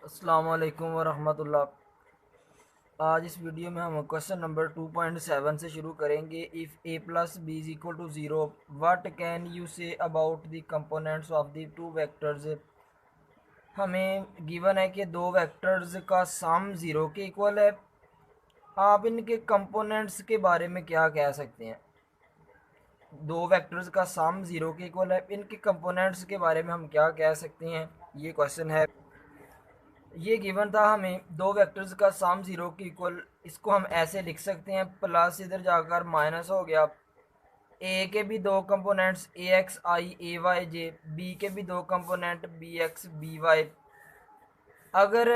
अस्सलाम वालेकुम वरहमतुल्लाह। आज इस वीडियो में हम क्वेश्चन नंबर 2.7 से शुरू करेंगे। If a plus B is equal to zero, what can you say about the components of the two vectors. हमें गिवन है कि दो वेक्टर्स का सम ज़ीरो के इक्वल है। आप इनके कंपोनेंट्स के बारे में क्या कह सकते हैं? दो वेक्टर्स का सम ज़ीरो के इक्वल है, इनके कंपोनेंट्स के बारे में हम क्या कह सकते हैं, ये क्वेश्चन है। ये गिवन था हमें दो वेक्टर्स का सम ज़ीरो के इक्वल। इसको हम ऐसे लिख सकते हैं, प्लस इधर जाकर माइनस हो गया। ए के भी दो components A X I A Y J, B के भी दो component B X B Y. अगर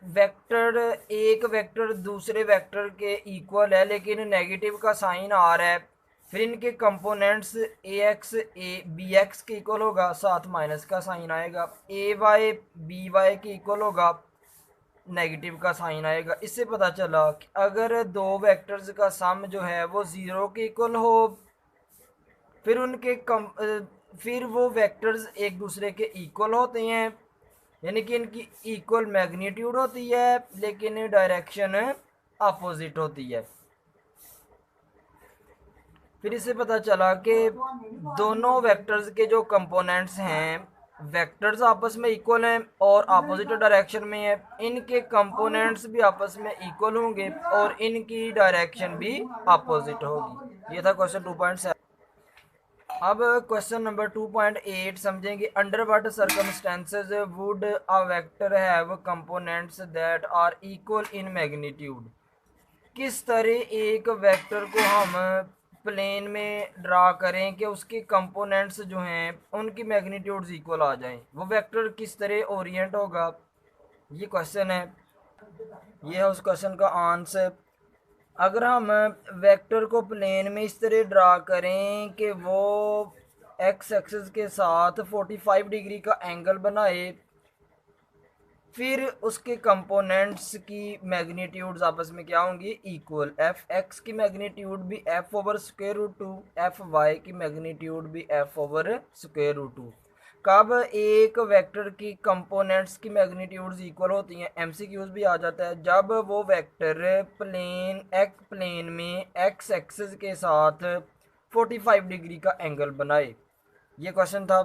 वेक्टर एक वेक्टर दूसरे वेक्टर के इक्वल है लेकिन नेगेटिव का साइन आ रहा है, फिर इनके components A X A B X के इक्वल होगा, साथ माइनस का साइन आएगा। ए वाई बी वाई के इक्वल होगा, नेगेटिव का साइन आएगा। इससे पता चला कि अगर दो वेक्टर्स का सम जो है वो ज़ीरो के इक्वल हो, फिर फिर वो वेक्टर्स एक दूसरे के इक्वल होते हैं, यानी कि इनकी इक्वल मैग्नीट्यूड होती है लेकिन डायरेक्शन अपोजिट होती है। फिर इससे पता चला कि दोनों वेक्टर्स के जो कंपोनेंट्स हैं, वेक्टर्स आपस में इक्वल हैं और अपोजिट डायरेक्शन में है। इनके कंपोनेंट्स भी आपस में इक्वल होंगे और इनकी डायरेक्शन भी अपोजिट होगी। ये था क्वेश्चन 2.7। अब क्वेश्चन नंबर 2.8 समझेंगे। Under what circumstances would a vector have components that are equal in magnitude. किस तरह एक वेक्टर को हम प्लेन में ड्रा करें कि उसके कंपोनेंट्स जो हैं उनकी मैग्नीट्यूड्स इक्वल आ जाएं, वो वेक्टर किस तरह ओरिएंट होगा, ये क्वेश्चन है। ये है उस क्वेश्चन का आंसर। अगर हम वेक्टर को प्लेन में इस तरह ड्रा करें कि वो एक्स एक्सिस के साथ 45 डिग्री का एंगल बनाए, फिर उसके कंपोनेंट्स की मैग्नीट्यूड्स आपस में क्या होंगी, इक्वल। एफ एक्स की मैग्नीट्यूड भी F over square root two, F Y की मैग्नीट्यूड भी F over square root two. कब एक वेक्टर की कंपोनेंट्स की मैग्नीट्यूड्स इक्वल होती हैं, एमसीक्यूज भी आ जाता है, जब वो वेक्टर प्लेन में एक्स एक्सिस के साथ 45 डिग्री का एंगल बनाए। ये क्वेश्चन था।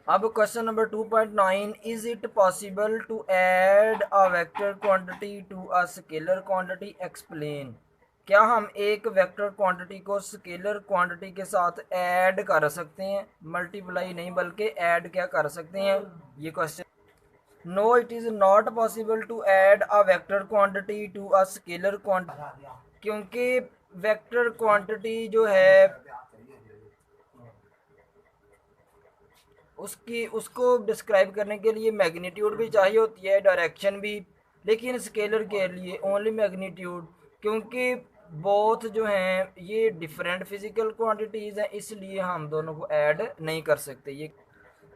अब question number 2.9, is it possible to add a vector quantity to a scalar quantity, explain. क्या हम एक वेक्टर क्वांटिटी को स्केलर क्वांटिटी के साथ ऐड कर सकते हैं, मल्टीप्लाई नहीं बल्कि ऐड क्या कर सकते हैं, ये क्वेश्चन। No, it is not possible to add a vector quantity to a scalar quantity, क्योंकि वेक्टर क्वांटिटी जो है उसको डिस्क्राइब करने के लिए मैग्नीट्यूड भी चाहिए होती है, डायरेक्शन भी। लेकिन स्केलर के लिए ओनली मैग्नीट्यूड, क्योंकि बोथ जो हैं ये डिफरेंट फिजिकल क्वांटिटीज़ हैं, इसलिए हम दोनों को ऐड नहीं कर सकते। ये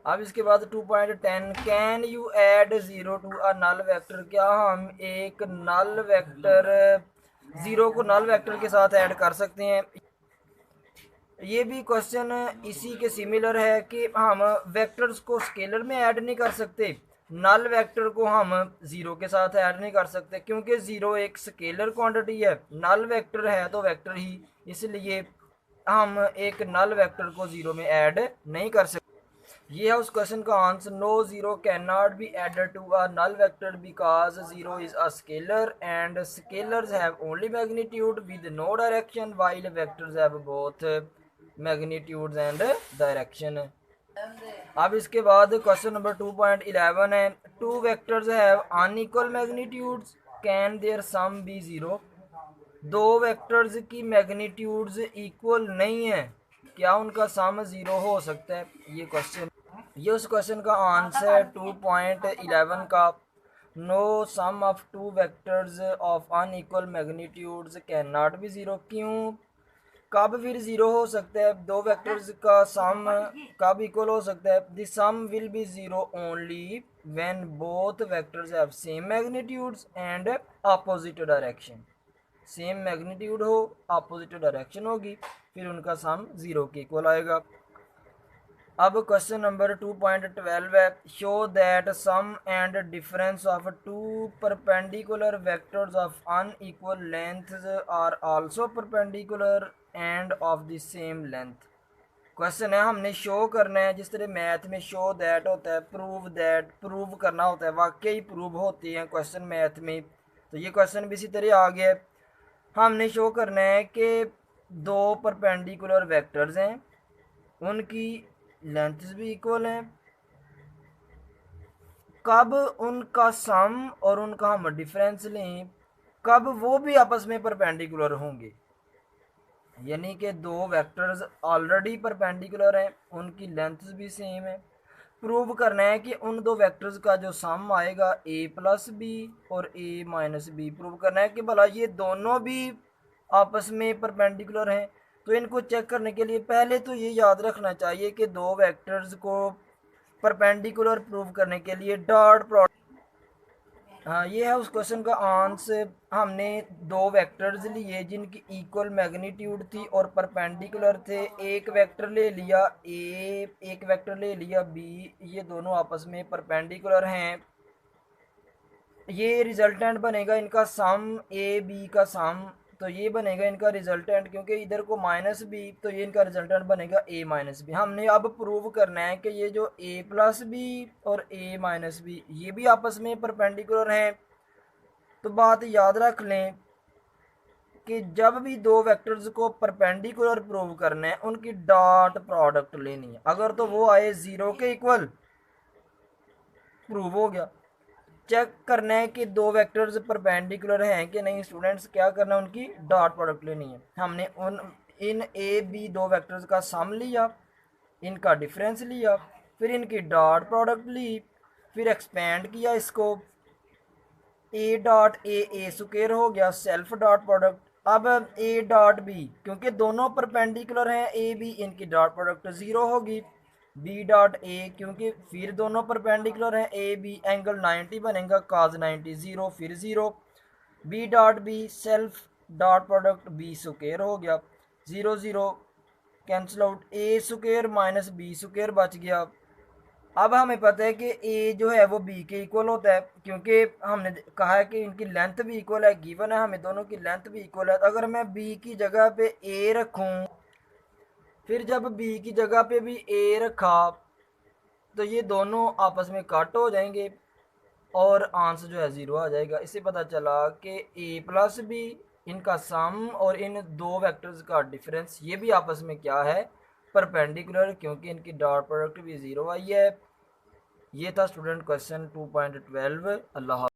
अब इसके बाद 2.10, can you add zero to a null vector. क्या हम एक नल वेक्टर ज़ीरो को नल वेक्टर के साथ ऐड कर सकते हैं? ये भी क्वेश्चन इसी के सिमिलर है कि हम वेक्टर्स को स्केलर में ऐड नहीं कर सकते, नल वेक्टर को हम ज़ीरो के साथ ऐड नहीं कर सकते, क्योंकि ज़ीरो एक स्केलर क्वांटिटी है, नल वेक्टर है तो वेक्टर ही, इसलिए हम एक नल वेक्टर को ज़ीरो में ऐड नहीं कर सकते। ये है उस क्वेश्चन का answer. No, zero can not be added to a null vector because zero is a scalar and scalars have only magnitude with no direction while vectors have both magnitudes and direction. अब इसके बाद question number 2.11 है। Two vectors have unequal magnitudes, can their sum be zero. दो vectors की magnitudes equal नहीं है, क्या उनका सम ज़ीरो हो सकता है, ये क्वेश्चन। ये उस क्वेश्चन का आंसर है 2.11 का। No, sum of two vectors of unequal magnitudes can not be zero. क्यों, कब फिर ज़ीरो हो सकता है, दो वेक्टर्स का सम कब इक्वल हो सकता है? The sum will be zero only when both vectors have same magnitudes and opposite direction. Same magnitude हो, अपोजिट डायरेक्शन होगी, फिर उनका सम ज़ीरो के इक्वल आएगा। अब क्वेश्चन नंबर 2.12 है, show that sum and difference of two perpendicular vectors of unequal lengths are also perpendicular and of the same length. Question है, हमने शो करना है, जिस तरह मैथ में शो दैट होता है, प्रूव दैट प्रूव करना होता है, वाकई प्रूव होती है क्वेश्चन मैथ में, तो ये क्वेश्चन भी इसी तरह आ गया है। हमने शो करना है कि दो परपेंडिकुलर वेक्टर्स हैं, उनकी लेंथ्स भी इक्वल हैं, कब उनका सम और उनका हम डिफरेंस लें, कब वो भी आपस में परपेंडिकुलर होंगे, यानी कि दो वेक्टर्स ऑलरेडी परपेंडिकुलर हैं, उनकी लेंथ्स भी सेम है। प्रूव करना है कि उन दो वेक्टर्स का जो सम आएगा a प्लस बी और a माइनस बी, प्रूव करना है कि भला ये दोनों भी आपस में परपेंडिकुलर हैं। तो इनको चेक करने के लिए पहले तो ये याद रखना चाहिए कि दो वेक्टर्स को परपेंडिकुलर प्रूव करने के लिए डॉट प्रोडक्ट, हाँ ये है उस क्वेश्चन का आंसर। हमने दो वेक्टर्स लिए जिनकी इक्वल मैग्नीट्यूड थी और परपेंडिकुलर थे, एक वेक्टर ले लिया ए, एक वेक्टर ले लिया बी, ये दोनों आपस में परपेंडिकुलर हैं। ये रिजल्टेंट बनेगा इनका सम, ए बी का सम, तो ये बनेगा इनका रिजल्टेंट, क्योंकि इधर को माइनस बी, तो ये इनका रिजल्टेंट बनेगा ए माइनस बी। हमने अब प्रूव करना है कि ये जो ए प्लस बी और ए माइनस बी ये भी आपस में परपेंडिकुलर हैं। तो बात याद रख लें कि जब भी दो वेक्टर्स को परपेंडिकुलर प्रूव करना है उनकी डॉट प्रोडक्ट लेनी है, अगर तो वो आए जीरो के इक्वल, प्रूव हो गया। चेक करना है कि दो वेक्टर्स परपेंडिकुलर हैं कि नहीं, स्टूडेंट्स क्या करना है, उनकी डॉट प्रोडक्ट लेनी है। हमने इन ए बी दो वेक्टर्स का सम लिया, इनका डिफरेंस लिया, फिर इनकी डॉट प्रोडक्ट ली, फिर एक्सपेंड किया इसको, ए डॉट ए स्क्वायर हो गया, सेल्फ डॉट प्रोडक्ट। अब ए डॉट बी, क्योंकि दोनों परपेंडिकुलर हैं ए बी, इनकी डॉट प्रोडक्ट ज़ीरो होगी। बी डॉट ए, क्योंकि फिर दोनों परपेंडिकुलर हैं ए बी, एंगल 90 बनेगा, काज 90 ज़ीरो, फिर zero. B dot B, self dot product B square हो गया, zero zero cancel out, A square minus B square बच गया। अब हमें पता है कि ए जो है वो बी के इक्वल होता है, क्योंकि हमने कहा है कि इनकी लेंथ भी इक्वल है, गिवन है हमें दोनों की लेंथ भी इक्वल है। तो अगर मैं बी की जगह पे ए रखूं, फिर जब बी की जगह पे भी ए रखा, तो ये दोनों आपस में कट हो जाएंगे और आंसर जो है ज़ीरो आ जाएगा। इससे पता चला कि ए प्लस बी, इनका सम और इन दो वेक्टर्स का डिफरेंस ये भी आपस में क्या है, परपेंडिकुलर, क्योंकि इनकी डॉट प्रोडक्ट भी ज़ीरो आई है। ये था स्टूडेंट क्वेश्चन 2.12। अल्लाह।